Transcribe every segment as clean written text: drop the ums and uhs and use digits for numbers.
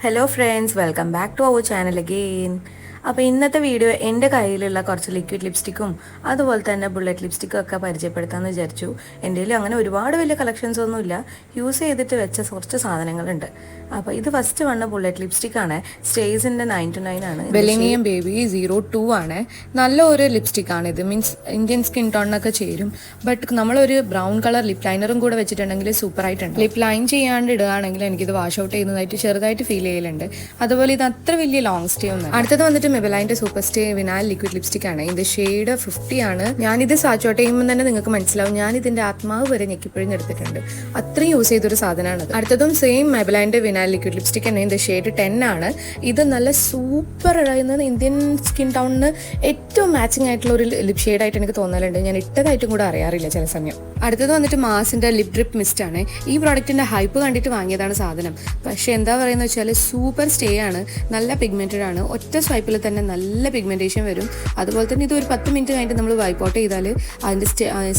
Hello friends, welcome back to our channel again. അപ്പോൾ ഇന്നത്തെ video എൻ്റെ കയ്യിലുള്ള കുറച്ച് ലിക്വിഡ് ലിപ്സ്റ്റിക്കും അതുപോലെ തന്നെ ബുള്ളറ്റ് ലിപ്സ്റ്റിക്കും ഒക്കെ പരിചയപ്പെടുത്താമെന്ന് വിചാരിച്ചു. എൻ്റെ കയ്യിൽ അങ്ങനെ ഒരുപാട് വലിയ കളക്ഷൻസ് ഒന്നുമില്ല, യൂസ് ചെയ്തിട്ട് വെച്ച കുറച്ച് സാധനങ്ങളുണ്ട്. അപ്പോൾ ഇത് ഫസ്റ്റ് വന്ന ബുള്ളറ്റ് ലിപ്സ്റ്റിക്കാണ്. സ്റ്റേസിൻ്റെ 929 ആണ്. ബെല്ലിനിയം ബേബി 02 ആണ്. നല്ല ഒരു ലിപ്സ്റ്റിക്കാണ് ഇത്. മീൻസ് ഇന്ത്യൻ സ്കിൻ ടോണിനൊക്കെ ചേരും. ബട്ട് നമ്മളൊരു ബ്രൗൺ കളർ ലിപ് ലൈനറും കൂടെ വെച്ചിട്ടുണ്ടെങ്കിൽ സൂപ്പറായിട്ടുണ്ട്. ലിപ് ലൈൻ ചെയ്യാണ്ട് ഇടുകയാണെങ്കിൽ എനിക്കിത് വാഷ് ഔട്ട് ചെയ്യുന്നതായിട്ട് ചെറുതായിട്ട് ഫീൽ ചെയ്യലുണ്ട്. അതുപോലെ ഇത് അത്ര വലിയ ലോങ് സ്റ്റേ ഒന്നും. അടുത്തത് വന്നിട്ട് മെബലൈൻ്റെ സൂപ്പർ സ്റ്റേ വിനാൽ ലിക്വിഡ് ലിപ്സ്റ്റിക് ആണ്. ഇത് ഷെയ്ഡ് 50 ആണ്. ഞാനിത് സാച്ച് ഔട്ട് ചെയ്യുമ്പോൾ തന്നെ നിങ്ങൾക്ക് മനസ്സിലാവും, ഞാൻ ഇതിന്റെ ആത്മാവ് വരെ ഞെക്കിപ്പിഴിഞ്ഞെടുത്തിട്ടുണ്ട്. അത്രയും യൂസ് ചെയ്തൊരു സാധനമാണ്. അടുത്തതും സെയിം മെബലൈൻ്റെ വിനാൽ ലിക്വിഡ് ലിപ്സ്റ്റിക് തന്നെ. ഇത് ഷെയ്ഡ് 10 ആണ്. ഇത് നല്ല സൂപ്പർ ആയിരുന്നത്. ഇന്ത്യൻ സ്കിൻ ടോണിന് ഏറ്റവും മാച്ചിങ് ആയിട്ടുള്ള ഒരു ലിപ് ഷെയ്ഡായിട്ട് എനിക്ക് തോന്നലുണ്ട്. ഞാൻ ഇട്ടതായിട്ടും കൂടെ അറിയാറില്ല ചില സമയം. അടുത്തത് വന്നിട്ട് മാസിന്റെ ലിപ് ഡ്രിപ്പ് മിസ്റ്റ് ആണ്. ഈ പ്രോഡക്റ്റിന്റെ ഹൈപ്പ് കണ്ടിട്ട് വാങ്ങിയതാണ് സാധനം. പക്ഷെ എന്താ പറയുന്നത് വെച്ചാൽ സൂപ്പർ സ്റ്റേ ആണ്. നല്ല പിഗ്മെന്റഡ് ആണ്. ഒറ്റ സ്വൈപ്പിൽ തന്നെ നല്ല പിഗ്മെന്റേഷൻ വരും. അതുപോലെ തന്നെ ഇത് ഒരു 10 മിനിറ്റ് കഴിഞ്ഞിട്ട് നമ്മൾ വൈപ്പ് ഔട്ട് ചെയ്താൽ അതിന്റെ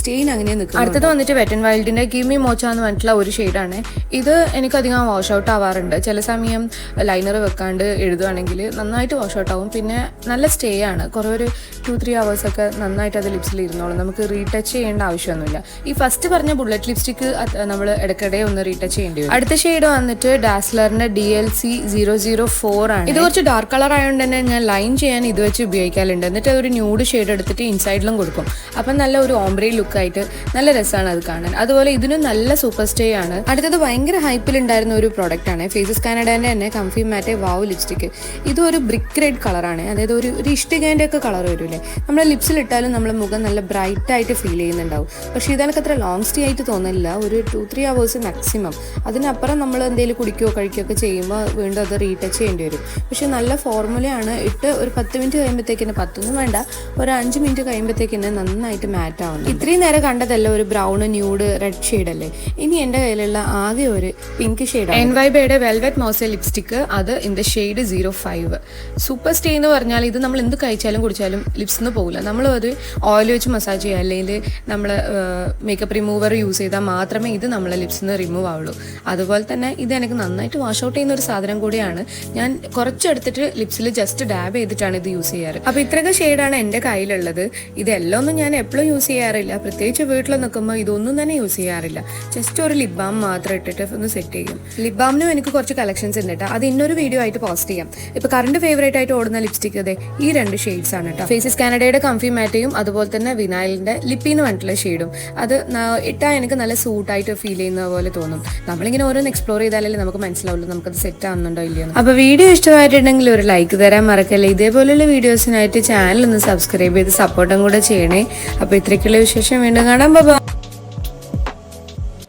സ്റ്റെയിൻ അങ്ങനെ നിൽക്കും. അടുത്തത് വന്നിട്ട് വെറ്റ് ആൻഡ് വൈൽഡിന്റെ ഗിവ് മീ മോച്ച എന്ന് പറഞ്ഞിട്ടുള്ള ഒരു ഷെയ്ഡാണ്. ഇത് എനിക്കധികം വാഷ് ഔട്ട് ആവാറുണ്ട്. ചില സമയം ലൈനർ വെക്കാണ്ട് എഴുതുകയാണെങ്കിൽ നന്നായിട്ട് വാഷ് ഔട്ട് ആവും. പിന്നെ നല്ല സ്റ്റേ ആണ്. കുറേ ഒരു 2-3 hours ഒക്കെ നന്നായിട്ട് അത് ലിപ്സിൽ ഇരുന്നോളും. നമുക്ക് റീടച്ച് ചെയ്യേണ്ട ആവശ്യമൊന്നുമില്ല. ഈ ഫസ്റ്റ് പറഞ്ഞ ബുള്ളറ്റ് ലിപ്സ്റ്റിക്ക് നമ്മൾ ഇടയ്ക്കിടെ ഒന്ന് റീടച്ച് ചെയ്യേണ്ടി വരും. അടുത്ത ഷെയ്ഡ് വന്നിട്ട് ഡാസ്ലറിന്റെ DLC 004 ആണ്. ഇത് കുറച്ച് ഡാർക്ക് കളർ ആയതുകൊണ്ട് തന്നെ ഞാൻ ലൈൻ ചെയ്യാൻ ഇത് വെച്ച് ഉപയോഗിക്കാറുണ്ട്. എന്നിട്ട് അതൊരു ന്യൂഡ് ഷെയ്ഡ് എടുത്തിട്ട് ഇൻസൈഡിലും കൊടുക്കും. അപ്പം നല്ല ഒരു ഓംബ്രേ ലുക്കായിട്ട് നല്ല രസമാണ് അത് കാണാൻ. അതുപോലെ ഇതിനും നല്ല സൂപ്പർ സ്റ്റേ ആണ്. അടുത്തത് ഭയങ്കര ഹൈപ്പിലുണ്ടായിരുന്ന ഒരു പ്രോഡക്റ്റ് ആണ്. ഫേസസ് കാനഡേന്റെ തന്നെ കംഫി മാറ്റെ വാവ് ലിപ്സ്റ്റിക്ക്. ഇതും ഒരു ബ്രിക്ക് റെഡ് കളറാണ്. അതായത് ഒരു ഇഷ്ടികേൻ്റെ ഒക്കെ കളർ വരില്ലേ, നമ്മുടെ ലിപ്സിൽ ഇട്ടാലും നമ്മുടെ മുഖം നല്ല ബ്രൈറ്റ് ആയിട്ട് ഫീൽ ചെയ്യുന്നുണ്ടാവും. പക്ഷെ ഇതെനിക്ക് അത്ര ലോങ് സ്റ്റേ ആയിട്ട് തോന്നില്ല. ഒരു 2-3 hours മാക്സിമം. അതിനപ്പുറം നമ്മൾ എന്തെങ്കിലും കുടിക്കുകയോ കഴിക്കുകയൊക്കെ ചെയ്യുമ്പോൾ വീണ്ടും അത് റീടച്ച് ചെയ്യേണ്ടി വരും. പക്ഷെ നല്ല ഫോർമുലയാണ്. ഇട്ട് ഒരു 10 മിനിറ്റ് കഴിയുമ്പോഴത്തേക്കിന്, 10 വേണ്ട, ഒരു 5 മിനിറ്റ് കഴിയുമ്പോഴത്തേക്കിന് നന്നായിട്ട് മാറ്റ് ആവുന്നു. ഇത്രയും നേരം കണ്ടതല്ല ഒരു ബ്രൗൺ ന്യൂഡ് റെഡ് ഷെയ്ഡ് അല്ലേ. ഇനി എൻ്റെ കയ്യിലുള്ള ആകെ ഒരു പിങ്ക് ഷെയ്ഡ് എൻവൈബയുടെ വെൽവെറ്റ് മോസെ ലിപ്സ്റ്റിക്ക്. അത് in the shade 05. Super stay എന്ന് പറഞ്ഞാൽ ഇത് നമ്മൾ എന്ത് കഴിച്ചാലും കുടിച്ചാലും ലിപ്സിൽ നിന്ന് പോകില്ല. നമ്മൾ അത് ഓയിൽ വെച്ച് മസാജ് ചെയ്യുക, അല്ലെങ്കിൽ നമ്മൾ മേക്കപ്പ് റിമൂവർ യൂസ് ചെയ്താൽ മാത്രമേ ഇത് നമ്മളെ ലിപ്സിൽ നിന്ന് റിമൂവ് ആവുള്ളൂ. അതുപോലെ തന്നെ ഇത് എനിക്ക് നന്നായിട്ട് വാഷ് ഔട്ട് ചെയ്യുന്ന ഒരു സാധനം കൂടിയാണ്. ഞാൻ കുറച്ചെടുത്തിട്ട് ലിപ്സിൽ ജസ്റ്റ് ഡാബ് ചെയ്തിട്ടാണ് ഇത് യൂസ് ചെയ്യാറ്. അപ്പോൾ ഇത്രയൊക്കെ ഷെയ്ഡാണ് എൻ്റെ കയ്യിലുള്ളത്. ഇതെല്ലാം ഒന്നും ഞാൻ എപ്പോഴും യൂസ് ചെയ്യാറില്ല. പ്രത്യേകിച്ച് വീട്ടിൽ നിൽക്കുമ്പോൾ ഇതൊന്നും തന്നെ യൂസ് ചെയ്യാറില്ല. ജസ്റ്റ് ഒരു ലിപ് ബാം മാത്രം ഇട്ടിട്ട് ഒന്ന് സെറ്റ് ചെയ്യും. ലിപ് ബാമിനും എനിക്ക് കുറച്ച് കളക്ഷൻസ് ഉണ്ട് കേട്ടോ. അത് ഇന്നൊരു വീഡിയോ ആയിട്ട് പോസ്റ്റ് ചെയ്യാം. ഇപ്പോൾ കറണ്ട് ഫേവറേറ്റ് ആയിട്ട് ഓടുന്ന ലിപ്സ്റ്റിക് അതെ ഈ 2 ഷെയ്ഡ്സ് ആണ് കേട്ടോ. ഫേസസ് കാനഡയുടെ കംഫി മാറ്റയും അതുപോലെ തന്നെ വിനായിലിന്റെ ലിപ്പിന്ന് പറഞ്ഞിട്ടുള്ള ഷെയ്ഡും. അത് ഇട്ടാൽ എനിക്ക് നല്ല സൂട്ടായിട്ട് ഫീൽ ചെയ്യുന്ന പോലെ തോന്നും. നമ്മളിങ്ങനെ ഓരോന്ന് എക്സ്പ്ലോർ ചെയ്താലല്ലേ നമുക്ക് മനസ്സിലാവുള്ളൂ നമുക്കത് സെറ്റ് ആവുന്നുണ്ടോ ഇല്ലയോ. അപ്പോൾ വീഡിയോ ഇഷ്ടമായിട്ടുണ്ടെങ്കിൽ ഒരു ലൈക്ക് തരാൻ മറക്കല്ലേ. ഇതേപോലെയുള്ള വീഡിയോസിനായിട്ട് ചാനൽ ഒന്ന് സബ്സ്ക്രൈബ് ചെയ്ത് സപ്പോർട്ടും കൂടെ ചെയ്യണേ. അപ്പോൾ ഇത്രയ്ക്കുള്ള വിശേഷം വീണ്ടും കാണാം. ബൈ.